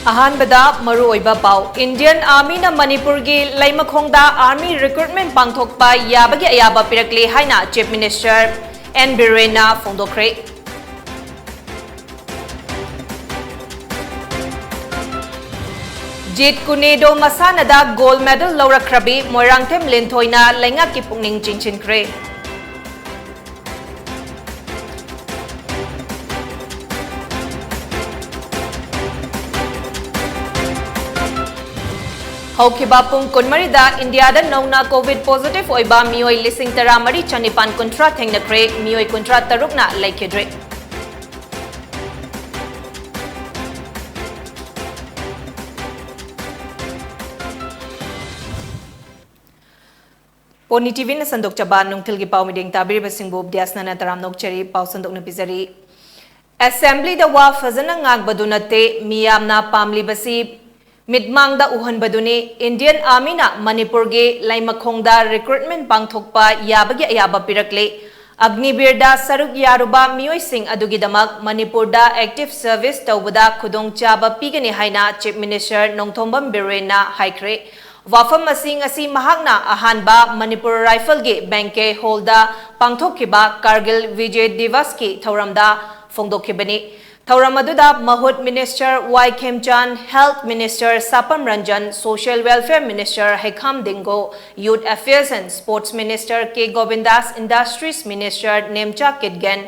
अहानबदा मरुओइबा पाउ Indian army ना मणिपुर की लैमखोंगदा आर्मी रिक्रूटमेंट पांगथोकपा याबगे अयाबा पिरकले हाइना चीफ मिनिस्टर एन बिरेना फोंदोखरे जीत कुनेडो मसानदा गोल्ड मेडल लौरख्रबी मोइरांगथेम लिंथोइना लैंगा की पुंगनिंग चिंचिनख्रे हौखिबा पुंग कुनमरीदा इंडियादा नौना कोविड पॉजिटिव ओइबा मियोय लिसिंग तरामरी चनिपान कुंट्रा थेंगनख्रे मियोय कुंट्रा तरुकना लैखिद्रे पोनी टीवी ने संदोक चबा नुंगथिल की पाव मीडिंग ताबिर बसिंगबो बिद्यासना तराम नोकचरी पाव संदोक न पिजरी असेंबली द वा फजना ngang badunate मियामना पामली बसी मिदमांगदा उहनबदुनी इंडियन आर्मी ना मणिपुर के लैमखोंगदा रिक्रूटमेंट पांगथोकपा याबगे अयाबा पिरकले अग्निवीरदा सरुक यारुबा मियोय सिंह अदुगिदमक मणिपुरदा एक्टिव सर्विस तौबदा खुदोंग चाबा पीगनी हाइना चीफ मिनिस्टर नोंगथोंबम बिरेना हाइख्रे वाफम असिंग असि महाकना अहानबा मणिपुर राइफल के बैंके होलदा पांगथोकिबा कारगिल विजय दिवस की थौरमदा फोंदोखिबनी थौरम अदुदा महुत मिनिस्टर वांगखेमचान health minister Sapam Ranjan social welfare minister Hekham Dingo youth affairs and sports minister K Govindas industries minister Nemcha Kipgen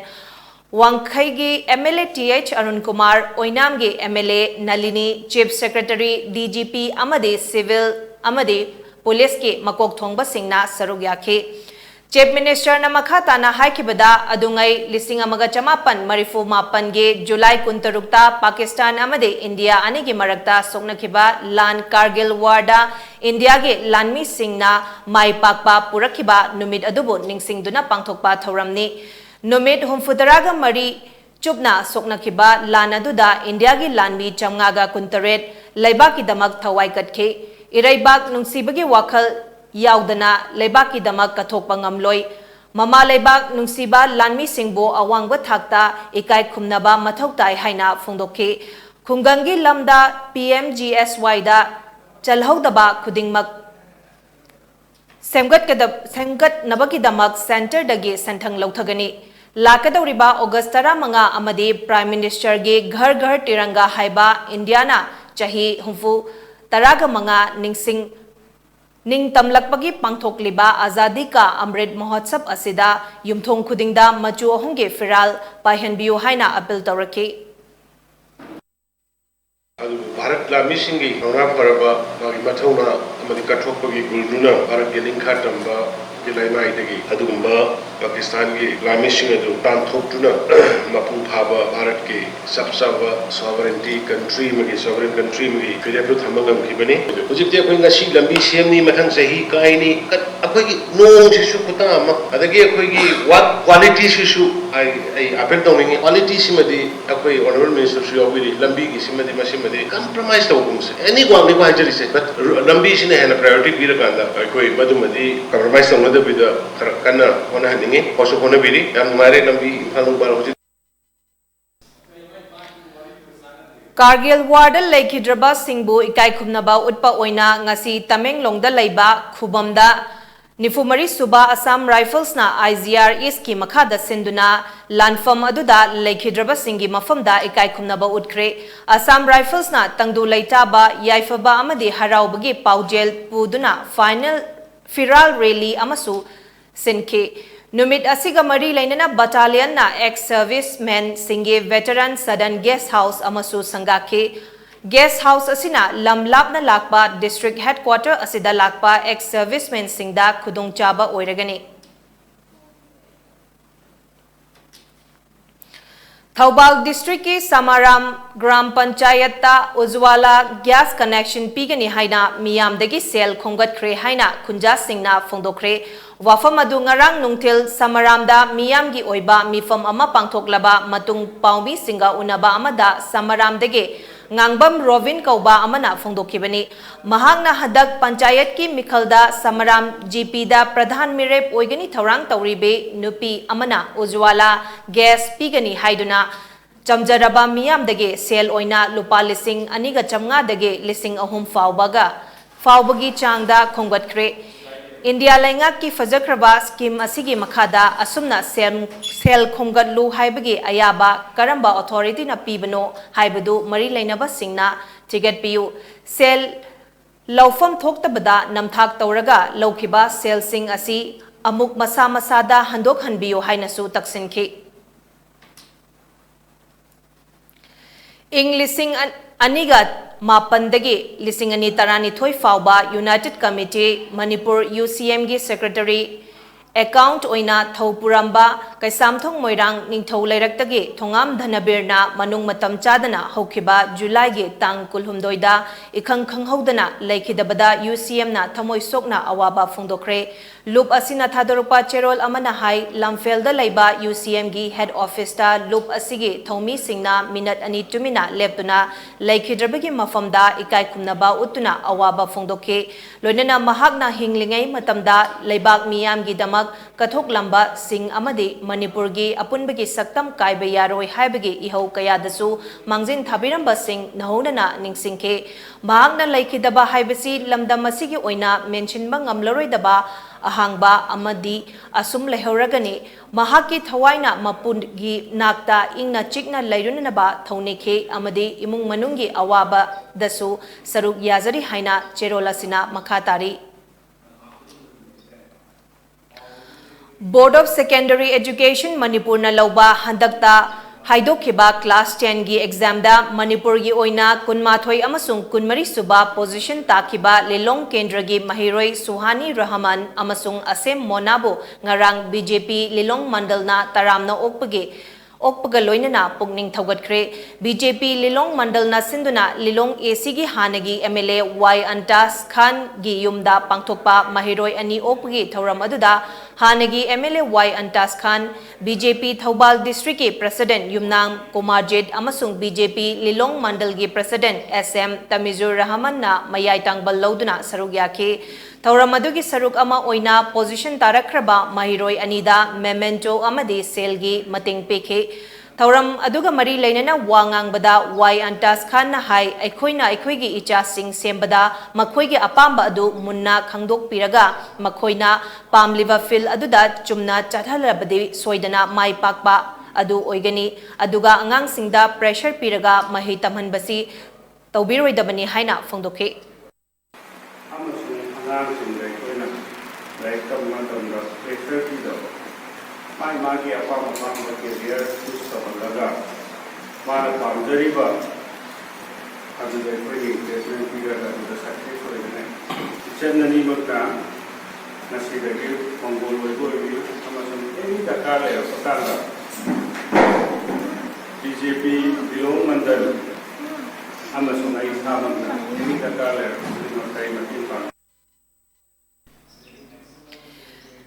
वांगखैगी एमएलए टीएच अरुण कुमार ओइनामगी MLA Nalini chief secretary DGP अमदे सिविल अमदे पुलिस के मकोक थोंगबा सिंगना सरुक याखे चीफ मिनिस्टर नमखा ताना हाइखिबदा अदुंगै लिसिंग अमगा चमापन मरिफु मापन गे जुलाई कुंतरुक्ता पाकिस्तान अमदे इंडिया अने के मरक्ता सोकनखिबा लान कारगिल वारदा इंडिया के लानमी सिंगना माई पाकपा पुरखिबा नुमित अदुबो निंगसिंगदुना पांगथोकपा थौरमनी नुमित हुमफुतरागा मरी चुपना सोकनखिबा लान अदुदा इंडिया की लानमी चमगागा कुंतरेट लैबाकी दमक थवाई कटखे इरैबाक नुंसीबगी वाखल याउदना लेबाक की दमक कथोकपा ngamloi ममा लेबाक नुंसीबा लानमी सिंगबो अवांगबा थाकता इकाय खुमनबा मथौ ताई हाइना फोंदोखे खुंगंगी लमदा पीएमजीएसवाई दा चलहौदबा खुदिंगमक सेमगत नबकी दमक सेंटर दगे संथंग लौथगनी लाकदौरिबा अगस्त 15 अमदे प्राइम मिनिस्टर गे घर घर तिरंगा हाइबा इंडियाना चाही हुफु तरागा मंगा निंगसिंग निंग तमलकपगी पांगथोकलिबा आजादी का अमृत महोत्सव असिदा युमथोंग खुदिंगदा मचु अहुंगे फिराल पाइहनबियो हाइना अपील तौरखे भारत लामी सिंगी नौना फरबा मागी मथौना अमदि कठोकपगी गुलदुना भारत के लिंखा तंबा जिलाइमाई दगी अदुगुंबा पाकिस्तान की लामी सिंग अदु तांथोकटुना मपुंग फाबा भारत के सबसाबा सॉवरेनिटी कंट्री मगी सॉवरेन कंट्री मगी फिरेबु थमगम खिबनी हुजिकते अखोय ngasi lambi semni mathang sahi kaini अखोय की नोंग सिसु खुता अमा अदगी अखोय की वाट क्वालिटी सिसु आई अपील तौनिंग क्वालिटी सिमदि अखोय ऑनरेबल मिनिस्टर सु यावि lambi की सिमदि मसिमदि कंप्रोमाइज तौगुंसे एनी ग्वांगनि को हाजरिसे बट lambi सिने हेना प्रायोरिटी बिरकांदा अखोय मदुमदि कंप्रोमाइज तौनदबिदा खरा कन्ना होना हनिंगे पसु होना बिरि याम मारे lambi फालुंग बार हुजि कारगिल वार्डल लेखिद्रबा सिंगबु इकाय खुमनबा उत्पा ओइना ngasi तमेंगलोंगदा लैबा खुबमदा निफुमरी सुबा असम राइफल्स ना आईजीआर इस की मखादा सिंधुना लानफम अदुदा लेखिद्रबा सिंगी मफमदा इकाय खुमनबा उठख्रे असम राइफल्स ना तंगदु लैताबा याइफबा अमदि हराउबगी पाउजेल पुदुना फाइनल फिराल रैली अमसु सिनखे नुमित असिगा मरी लैनना बटालियन ना एक्स सर्विसमैन सिंगे वेटरन सदन गेस्ट हाउस अमसु संगाखे गेस्ट हाउस असिना लमलापना लाकपा डिस्ट्रिक्ट हेडक्वार्टर असिदा लाकपा एक्स सर्विसमैन सिंगदा खुदोंचाबा ओइरगनी थौबाल डिस्ट्रिक्ट की समाराम ग्राम पंचायत उज्वाला गैस कनेक्शन पीगनी हाइना मियामदगी सेल खोंगतख्रे हाइना खुंजा सिंगना फोंदोख्रे वाफम अदु ngarang nungthil samaramda miyamgi oiba mifam ama pangthoklaba matung paumi singa unaba amada samaramdege ngangbam Robin kauba amana phongdokhibani mahakna hadak panchayat ki mikhalda samaram GP da pradhan mirep oigani thorang tauribe nupi amana ujwala gas pigani haiduna Chamjaraba miyamdagi sel oina lupa lising aniga chamngadagi lising ahum faubagi changda khonggatkre India lainga ki fajakraba scheme asigi makhada asumna sel khonggatlu haibagi ayaba karamba authority na pibano haibadu mari lainaba singna tiget piu sel laufam thoktabada namthak tawraga laukiba sel sing asi amuk masada handok hanbiyo hainasu taksinki lising aniga mapandagi lising ani tarani thoi fauba United Committee Manipur UCM gi Secretary account oina Thopuramba Kaisamthong Moirang Ningthau Lairak Thongam Dhanabirna Manung Matam Chadana Hokiba July gi Tang Kulhumdoida Ikhang Khanghodana Laikidabada UCM na Thamoi Sokna Awaba Phongdokre Loop asina Thadoropa Cherol Amana Hai Lamfelda Laiba UCM gi Head Office ta Loop asigi Thomi Singna Minute Ani Tumina Leptuna Laikidrabagi Mafamda Ikai Kumnaba Utuna Awaba Phongdoke Loinana Mahakna Hinglingai Matamda Laibak Miyam gi Damak Kathok Lamba Sing Amadi Manipur gi Apunbagi Saktam Kaiba Yaroi Haibagi Ihau Kayadasu Mangjin Thabiramba Sing Nahonana Ningsingke Mahakna Laikidaba Haibasi Lamdam asigi Oina Mentionba Ngamlaroidaba Ahangba Amadi Asum Lehoragani Mahaki Thawaina Mapungi Nakta Ingna Chikna Lairunaba Thonike Amadi Imung Manungi Awaba Dasu Saruk Yazari Haina Cherolasina Makatari Board of Secondary Education Manipur na lauba handakta Haidokiba Class 10 gi exam da Manipur gi oina kunmathoi amasung kunmari suba position takiba Lelong Kendra gi Mahiroi Suhani Rahman amasung Asem Monabo ngarang BJP Lelong Mandal na taramna okpaga loinana pugning thaugatkre BJP Lelong Mandal na sinduna Lelong AC gi hanagi MLA Y Antas Khan gi yumda pangthokpa Mahiroi ani okpagi thauram aduda Hanagi MLA Y Antas Khan BJP Thaubal District ki President Yumnang Kumarjit amasung BJP Lelong Mandal gi President SM Tamizur Rahman na mayai tangbal lauduna saruk yake Thauram adugi saruk ama oina position tarakraba Mahiroi anida memento amadi selgi mating pekhe Thauram aduga mari lainana wangang bada Y Antas Khan na hai aikoigi icha sing sembada makhoigi apamba adu munna khangdok piraga makhoina pamliba fil aduda chumna chathalabadi soidana mai pakpa adu oigani aduga angang singda pressure piraga mahi tamhanbasi tawbiroidabani haina phongdokhe Mai magi apa career choose sabalaga mana pamjariba adu de koi placement period adu da success hoine chenani makna nasi dagi mongol woi amasum any dakar le patanga BJP Lelong Mandal amasum ai thamangna any dakar le makai matin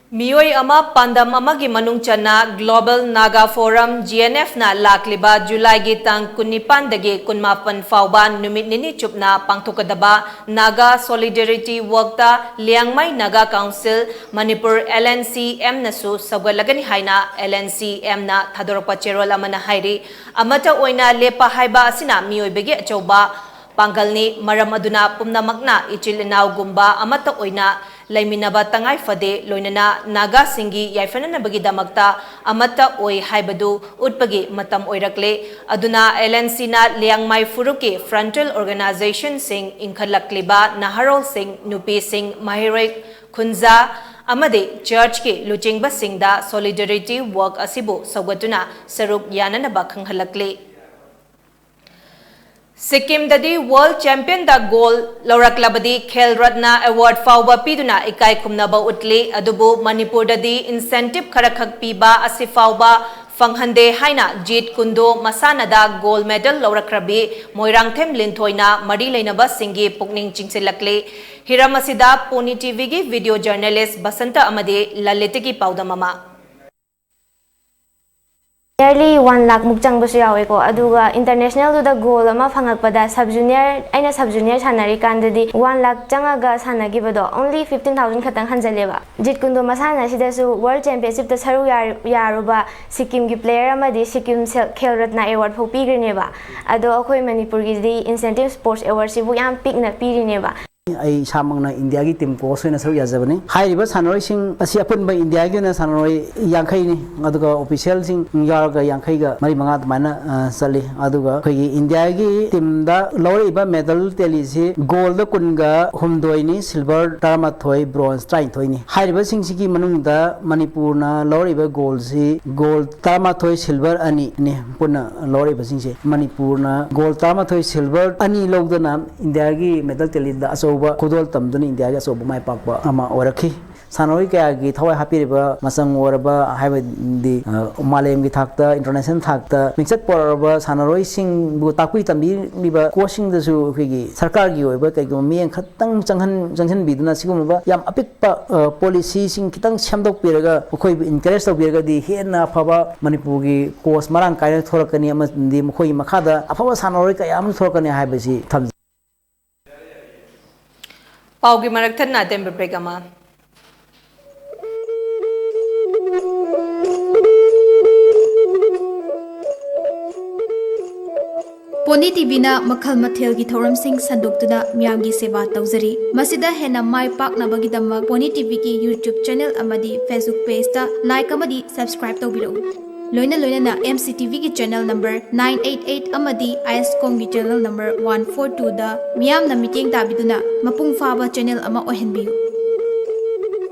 Miyoi ama pandam amagi manung chana Global Naga Forum GNF na lakliba July gi tang kunipan dagi kunmapan fauban numit nini chupna pangthukadaba Naga Solidarity Workta Liangmai Naga Council Manipur LNCM nasu sagalagani haina LNCM na thadoropa cherol amana hairi amata oina lepa haiba asina miyoi begi achauba Pangalni maram aduna pumnamakna ichil inaw gumba amata oina Laiminaba tangai fade loinana Naga Singi Yaifanana bagi damakta amata oi haibadu utpagi matam oirakle aduna LNC na Liangmai Furuki Frontal Organization Sing Inkhalakliba Naharol Sing Nupi Sing Mahiroi Khunza amade church ki luchingba singda solidarity work asibu sagatuna saruk yananaba khanghalakle Sikkim dadi World Champion da goal Lauraklabadi Khel Ratna Award fauba piduna ikai kumnaba utli adubu Manipur dadi incentive kharakhak piba asifauba fanghande haina jit kundo masanada gold medal Laurakrabi Moirangthem Linthoina Mari Lainaba Singi Pukning Chingsilakle Hiramasida Pony TV gi video journalist Basanta Amade Lalitiki Paudamama nearly 1 lakh muk chang basu yawe ko aduga international du da goal ama phangak pada sub junior aina sub junior sanari kandadi 1 lakh changa ga sanagi bado only 15000 khatang hanjaleba jit kundo masana sida su world championship ta saru yaruba sikkim gi player amadi sikkim khel ratna award phopi greneba ado akhoi manipur gi di incentive sports award sibu yam pick na pirineba ai samangna india gi team ko soina saru yazabani hairiba sanoi sing asi apun ba india gi na sanoi yankai ni aduga official sing yaraga yankai ga mari manga mana sali aduga khoi india gi team da lori ba medal teli si gold kunga humdoi ni silver tarama thoi bronze trai thoi ni hairiba sing sigi manung da manipur na lori ba gold si gold tarama thoi silver ani ni puna lori ba sing se manipur na gold tarama thoi silver ani logdana india gi medal teli da aso Kudol tamduni India ga sobu mai pakba ama orakhi sanoi kaya gi thawai hapiriba masang oraba haibadi malem gi thakta international thakta mixat poraba sanoi sing bu takui tambi liba coaching da su khigi sarkar gi oiba kai go mieng khatang changhan biduna sigumba yam apikpa policy sing kitang chamdok piraga khoi encourage to piraga di hena phaba manipur gi course marang kai thorakani ama di khoi makhada afaba sanoi kaya am thorakani haibasi tham Paugi maraktan na tembe pregama. Pony TV na makhal mathel gi thoram sing sandoktuda miyam gi seva tawjari masida hena mai pak na bagi damak Pony TV ki YouTube channel amadi Facebook page ta like amadi subscribe tawbiro loina na MCTV ki channel number 988 amadi ISCOM ki channel number 142 da miyam na meeting tabiduna mapung faba channel ama ohenbiu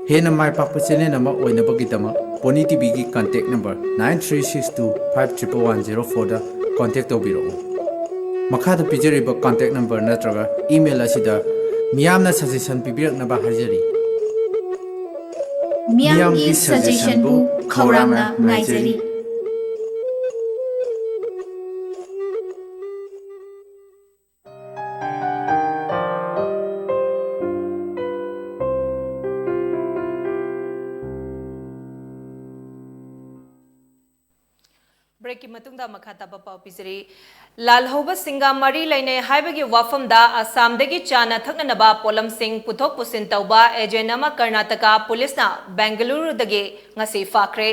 hena mai pak channel ama oina bagi damak Pony TV ki contact number 9362511104 da contact tawbiro Makada pijariba contact number natraga email asida miyamna suggestion pibirak na bahajari miyam gi suggestion bu khawrangna ngaijari Break ki matungda makhata pa pau pisri lal hoba singa mari laine haibagi wafam da Assam dagi chana thakna ba polam sing puthok pusin tauba ejenama Karnataka police na Bangalore dagi ngasi fakre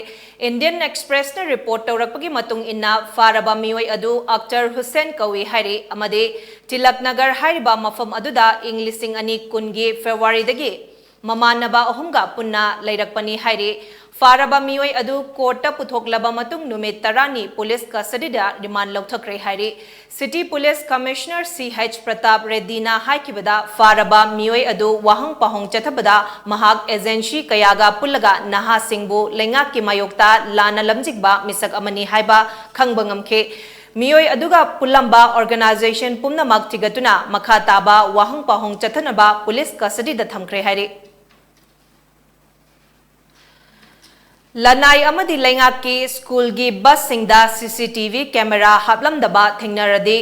Indian Express na report tawrakpagi matung inna faraba mioi adu Akhtar Hussain kawi hairi amade Tilak Nagar hairiba mafam aduda Englising ani kungi February dagi mamanaba ohumga punna lairakpani hairi Faraba mioi adu kota puthoklaba matung numit tarani police custody da remand lauthakre hairi City Police Commissioner CH Pratap Reddy na haikibada faraba mioi adu wahang pahong chathabada mahak agency kayaga pullaga naha singbu lenga ki mayokta lana lamjikba misak amani haiba khangbangamkhe Mioi aduga pulamba organization pumna magtigatuna makhataba wahang pahong chathanaba police custody da thamkre hairi Lanai amadi lengaki school gi bus singda CCTV camera haplam daba thingnaradi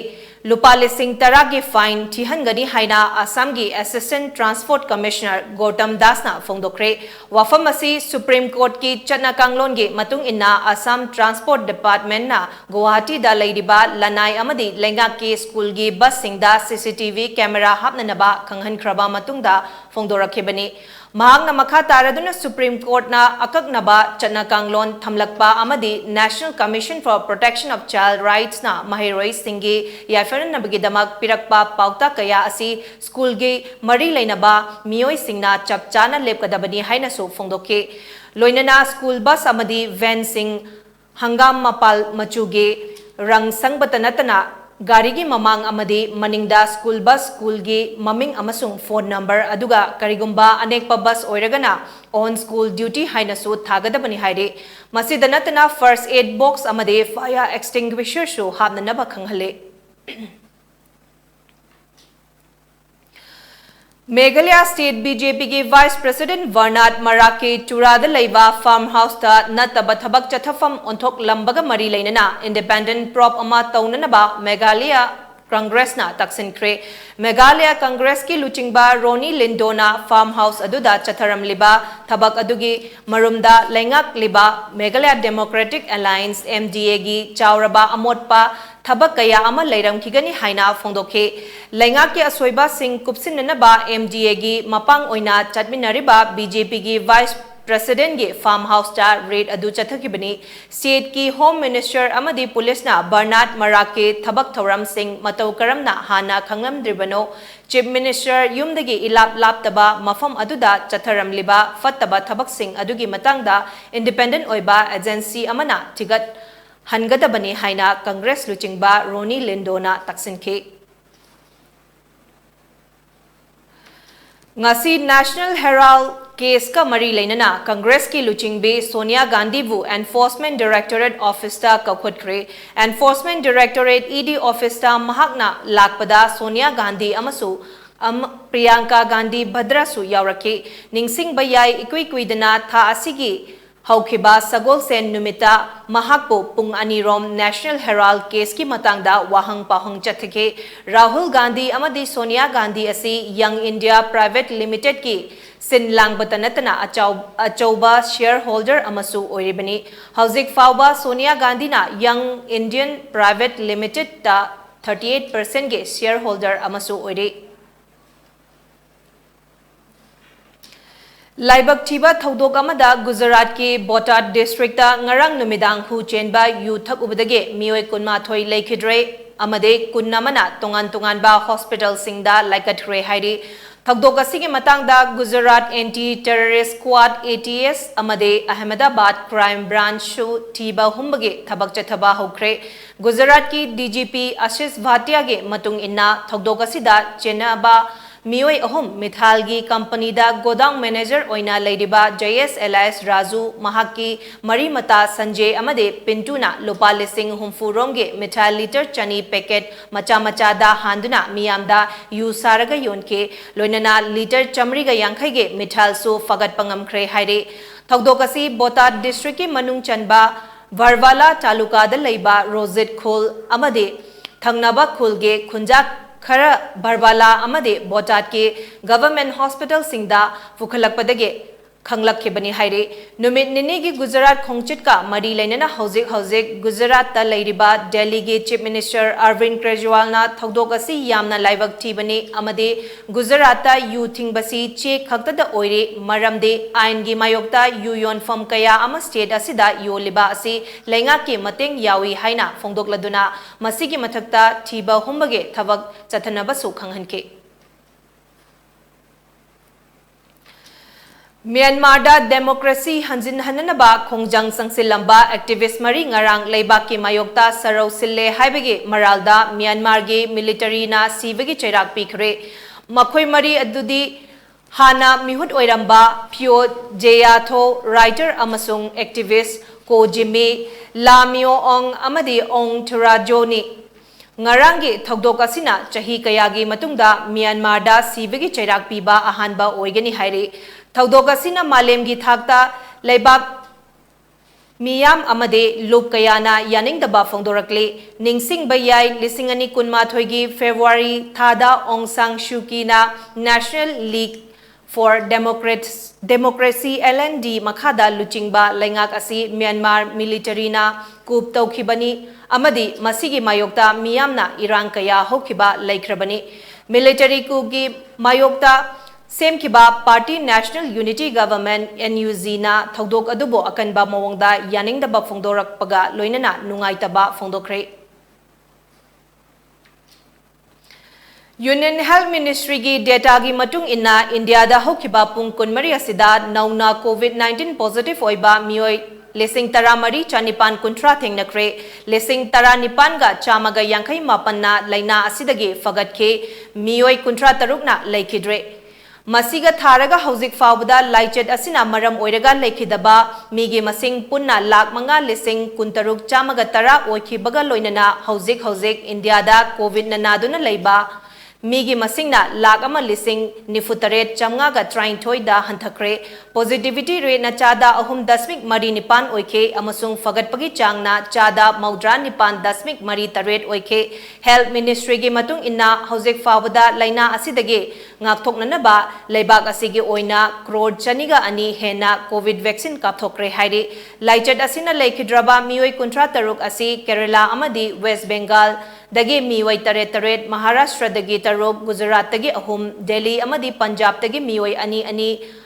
lupa lising taragi fine thihangani haina Assam gi Assistant Transport Commissioner Gautam Dasna phongdokre wafam asi Supreme Court ki chatna kanglon gi matung inna Assam Transport Department na Guwahati da leidiba lanai amadi lengaki school gi bus singda CCTV camera hapnanaba khanghan khraba matungda phongdorakhibani Mahangna makha taraduna Supreme Court na akaknaba chatna kanglon thamlakpa amadi National Commission for Protection of Child Rights na mahiroi singi yafaran nabigidamak pirakpa pauta kaya asi school gi mari lainaba mioi singna chapchana lepkadabani haina so phongdoke loinana school bus amadi van sing hangam mapal machuge rang sangbatanatana Garigi mamang amadi maningda school bus school gi maming amasung phone number aduga karigumba anekpa bus oiragana on school duty haina su thagadabani haire masidanatana first aid box amadi fire extinguisher su habna naba khanghale Meghalaya State BJP ki Vice President Varnat Maraki Turada Laiba Farmhouse ta nataba thabak chathafam onthok lambaga mari lainana independent prop ama taunanaba Meghalaya कांग्रेसना तक्सिनख्रे Meghalaya Congress की लुचिंगबा Ronnie लिंडोना farm house अदुदा चथरमलिबा थबक अदुगी मरुमदा लेंगाक लिबा Meghalaya democratic alliance MDA गी चावरबा अमोटपा थबक कया अमा लेरमखिगनी हाइना फोंदोखे लेंगाक के असोइबा सिंह कुपसिननबा MDA गी मपांग ओइना चटमिनरिबा BJP गी वाइस प्रेसिडेंट के फार्म हाउस चा रेड अदु चथकिबनी स्टेट की होम मिनिस्टर अमदी पुलिस ना बर्नाड मराक के थबक थौरम सिंह मतौ करमना हाना खंगलमद्रिबनो चीफ मिनिस्टर युमदगी इलाप लापतबा मफम अदुदा चथरमलिबा फत्तबा थबक सिंह अदुगी मतंगदा इंडिपेंडेंट ओइबा एजेंसी अमना थिगत हनगदबनी हाइना कांग्रेस लुचिंगबा रोनी लिंडोना तक्सिनखे ngasi National Herald केस का मरी लेना कांग्रेस की लुचिंगबे सोनिया गांधी वो एनफोर्समेंट डायरेक्टोरेट ऑफिस ता कखुत्रे एनफोर्समेंट डायरेक्टोरेट ED ऑफिस ता महाकना लाकपदा सोनिया गांधी अमसु प्रियंका गांधी भद्रासु यावरके निंगसिंग बयाई इक्वी क्वीदना था असिगी हौखिबा सगोल सेन नुमिता महाकपो पुंग अनिरोम नेशनल हेराल्ड केस की मतंगदा वाहंग पाहंग चथके राहुल गांधी अमदी सोनिया गांधी असी यंग इंडिया प्राइवेट लिमिटेड की सिन लांगबत नतना अचौबा शेयर होल्डर अमसु ओरिबनी हौजिक फाउबा सोनिया गांधी ना यंग इंडियन प्राइवेट लिमिटेड ता 38% के शेयर होल्डर अमसु ओरि लाइबक थीबा थौदोक अमदा गुजरात के Botad district ngarang numidang hu chenba yu thak ubadage mioi kunmathoi lekhidre amade kunnamana tongan tongan ba hospital singda laikatre hairi thakdok asige matangda Gujarat Anti Terrorist Squad ATS amade Ahmedabad Crime Branch shu thiba humbage thabak chathaba hokre Gujarat ki DGP Ashish Bhatia ge matung inna thakdok asida chenaba मियोई अहम मिथालगी company दा गोदाम manager ओइना लेडिबा JS Elias Raju महाकी मरी मता संजय अमदे पिंटूना लोपा लिसिंग हुमफुरोंगे मिठाई litre चनी packet मचा मचा दा हांदुना मियामदा you सारगा योनके लोइनना litre चमरीगा यांखैगे मिठाल सु फगत पंगमख्रे हाइरे थौदोकसी बोता डिस्ट्रिक्ट की मनुंग चनबा वरवाला तालुकादा लेबा रोजित खोल अमदे थंगनाबा खोलगे खुंजाक खरा बरवाला अमदे बोटाट के गवर्नमेंट हॉस्पिटल सिंगदा फुखलकपदगे खंगलखिबनी हाइरे नुमित निनी की गुजरात खोंगचित का मरी लेना हौजिक हौजिक गुजरात ता लेरिबा दिल्ली के चीफ मिनिस्टर अरविंद केजरीवाल ना थौदोक असि यामना लाइबक थीबनी अमदे गुजरात ता यू थिंगबसी चे खक्तदा ओइरे मरमदे आइन की मायोक्ता यू योनफम कया अम स्टेट असिदा योलिबा असि लेंगा के मतेंग यावी हाइना फोंदोकलदुना मसिगी मथक्ता थीबा हुंबगे थबक चथनबसु खंगहनके म्यांमार डेमोक्रेसी हंजिन हननबा खोंजंग संगसिलंबा एक्टिविस्ट मरी ngarang लेबाक की मायोक्ता सरौ सिल्ले हाइबगे मरालदा म्यांमार गे मिलिटरी ना सीबगे चैराक पीखरे मखोय मरी अदुदी हाना मिहुत ओइरंबा फियो जेयाथो राइटर अमसुंग एक्टिविस्ट को Jimmy लामियो Onge अमदी Onge थुराजोनी ngarangge thokdok asina chahi kayagi matungda Myanmar da sibagi chairak piba ahanba oigani haire thokdok asina malemgi thakta leibak miyam amade lop kayana yaningdaba phongdorakle ningsing bayai lisingani kunmathoigi February thada Aung San Suu Kyi na National League for Democracy LND makhada luchingba lengak asi Myanmar military na coup tawkhibani amadi masigi mayokta miyamna irang kaya hokhiba laikhrabani military coup gi mayokta semkhiba party National Unity Government NUG na thodok adubo akanba mawongda yaningdaba phongdorakpaga loinana nungaitaba phongdokre Union Health Ministry की data की मतुंग इन्ना India दा होखिबा पुंग कुनमरी असिदा नौना COVID-19 positive ओइबा मियोय lacing तरा मरी चानिपान कुंट्रा थेंगनख्रे lacing तरा निपान गा चामगा यांखै मापन्ना लैना असिदगे फगतखे मियोय कुंट्रा तरुकना लैखिद्रे मसिगा थारगा हौजिक फावबदा लाइचेट असिना मरम ओइरगा लैखिदबा मिगे मसिंग पुन्ना लाख मंगा लेसिंग कुंतरुक चामगा तरा ओइखिबगा लोइनना हौजिक इंडिया दा कोविड नादुना लैबा मीगी मसिंगना लाख अमा लिसिंग निफुतरे चमगा ट्राइंथोई दा हंथक्रे पॉजिटिविटी रेट ना चादा अहुम दशमिक मरी निपान ओइखे अमसुंग फगटपगी चांगना चादा मौद्रा निपान दशमिक मरी तरेट ओइखे हेल्थ मिनिस्ट्री की मतुंग इन्ना हौजिक फावदा लाइना असिदगे ngakthoknanaba leibak asigi oina crore chaniga ani hena covid vaccine kapthokre hairi laichat asina leikidraba mioi kuntra taruk asi Kerala amadi West Bengal dagi mioi tare Maharashtra dagi taruk Gujarat dagi ahum Delhi amadi Punjab dagi mioi ani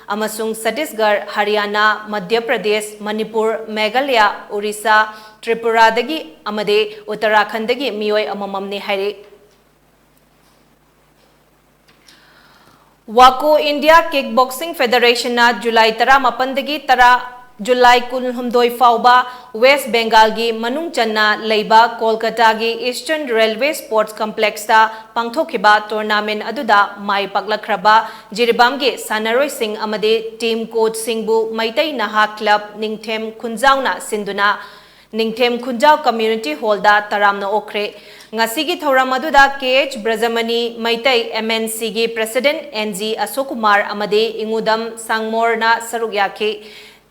amasung Chhattisgarh Haryana Madhya Pradesh Manipur Meghalaya Orissa Tripura dagi amade Uttarakhand dagi mioi amamamni hairi Wako India Kickboxing Federation na July 18 July 19 fauba West Bengal gi manung channa leiba Kolkata gi Eastern Railway Sports Complex ta pangthokiba tournament aduda mai paklakraba jiribam gi sanaroi sing amade team coach singbu maitai naha club Ningthem Khunjau na sinduna Ningthem Khunjau Community Hall da taramna okre ngasigi thoram aduda KH Brajamani Maitai MNC gi President NG Asokumar amade ingudam sangmor na saruk yakhe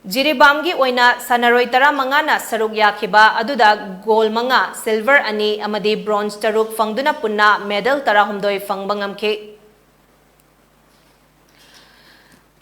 jiribam gi oina sanaroi tara manga na saruk yakhiba aduda gold manga silver ani amade bronze taruk fangduna punna medal tara humdoi fangbangam khe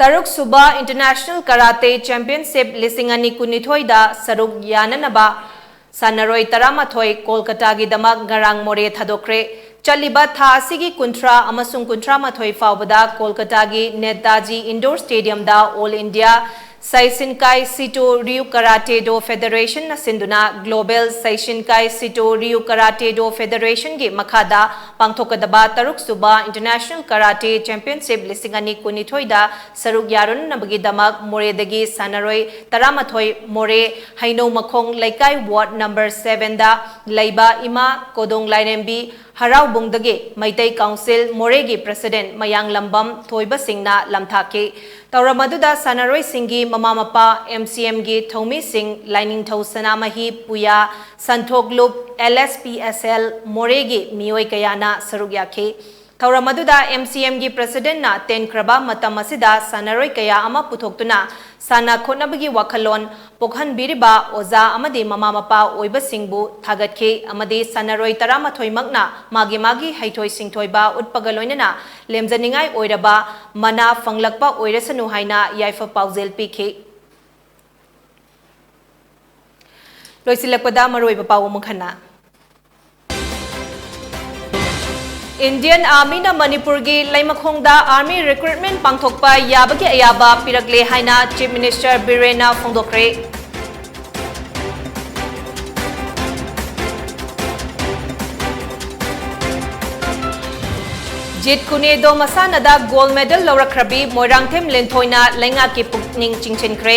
Taruk Suba International Karate Championship Lisingani Kunithoi da Saruk Yananaba Sanaroi Taramathoi Kolkata gi damak garang more thadokre Chaliba tha asigi kuntra amasung kuntra mathoi faubada Kolkata gi Netaji Indoor Stadium da All India Saishinkai Sito Ryu Karate Do Federation na sinduna Global Saishinkai Sito Ryu Karate Do Federation gi makhada pangthokadaba Taruk Suba International Karate Championship Lisingani Kunithoi da Saruk Yarun nabagi damak more dagi sanaroi taramathoi more Haino Makhong Laikai Ward number 7 da Laiba Ima Kodong Lainembi Harau Bungdage Maitai Council Moregi President Mayang Lambam Thoiba Singna Lamthake Tauramaduda Sanaroi Singi Mama Mapa MCM gi Thomi Singh Lining Thosana Mahi Puya Santhok Loop LSPSL Moregi Mioi Kayana Sarugyake Tauramaduda MCM gi President na Ten Kraba Matamasida Sanaroi Kaya Ama Putoktuna Sana Khonabagi Wakalon Pokhan Biriba Oza Amadi Mama Mapa Oiba Singbu Thagatke Amadi Sanaroi Taramathoi Magna Magi Haitoi Singtoiba Utpagaloinana Lemzaningai Oiraba Mana Fanglakpa Oirasanu Haina Yaifa Pauzel Pike Loisilakpada Maroiba Pawumukhana Indian Army na Manipur gi Laimakhongda Army Recruitment Pangthokpa Yabagi Ayaba Pirakle Haina Chief Minister Birena Phongdokre Jit Kunedo Masanada Gold Medal Laurakrabi Moirangthem Lenthoina Lenga ki Pukning Chingchenkre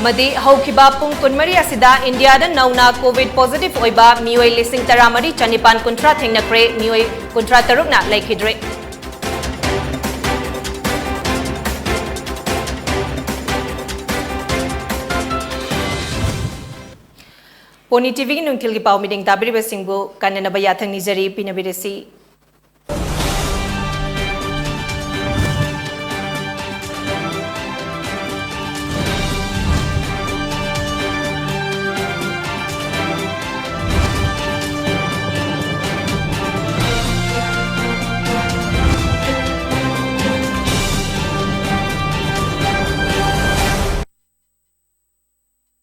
Amadi haukiba pung kunmari asida India da nauna COVID positive oiba mioi lising taramari chanipan kuntra thengnakre mioi kuntra tarukna laikhidre Poni TV nungthil gi pawmiding tabiri besingbu kanana bayathang nijari pinabiresi